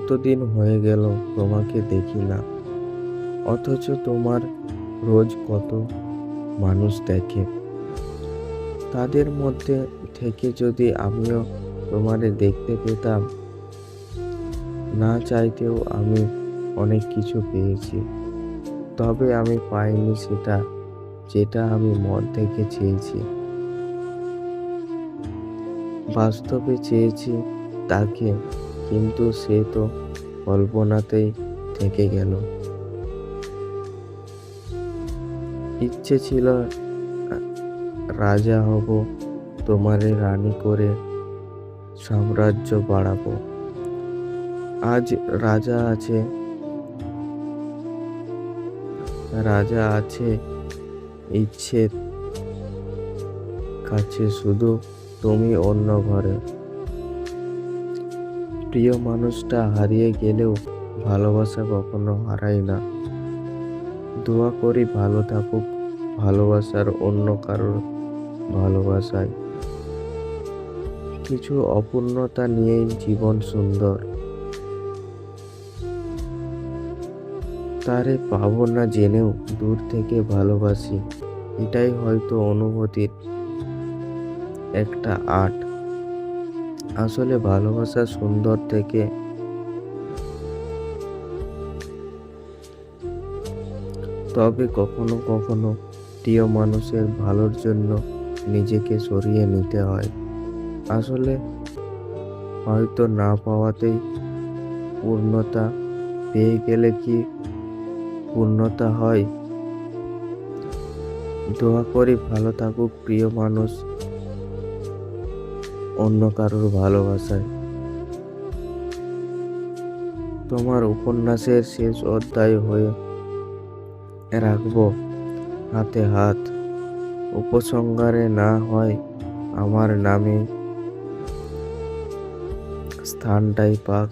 কতদিন হয়ে গেল তোমাকে দেখি না, অথচ তোমার রোজ কত মানুষ দেখে। তাদের মধ্যে থেকে যদি আমিও তোমারে দেখতে পেতাম, না চাইতেও আমি অনেক কিছু পেয়েছি। তবে আমি পাইনি সেটা, যেটা আমি মন থেকে চেয়েছি। বাস্তবে চেয়েছি তাকে, কিন্তু সে তো কল্পনাতেই থেকে গেল। ইচ্ছে ছিল রাজা হব, তোমারে রানী করে সাম্রাজ্য বাড়াবো। আজ রাজা আছে, রাজা আছে ইচ্ছে কাছে, শুধু তুমি অন্য ঘরে। প্রিয় মানুষটা হারিয়ে গেলেও ভালোবাসা কখনো হারায় না। দোয়া করি ভালো থাকুক ভালোবাসার অন্য কারোর ভালোবাসায়। কিছু অপূর্ণতা নিয়েই জীবন সুন্দর। তারে পাবো না জেনেও দূর থেকে ভালোবাসি। এটাই হয়তো অনুভূতির একটা আর্ট। আসলে ভালোবাসা সুন্দর থেকে তবে কখনো কখনো প্রিয় মানুষের ভালোর জন্য নিজেকে সরিয়ে নিতে হয়। আসলে হয়তো না পাওয়াতেই পূর্ণতা, পেয়ে গেলে কি পূর্ণতা হয়? দোয়া করি ভালো থাকুক প্রিয় মানুষ অন্য কারোর ভালোবাসায়। তোমার উপন্যাসের শেষ অধ্যায় হয়ে রাখবো হাতে হাত। উপসংহারে না হয় আমার নামে স্থানটাই পাক।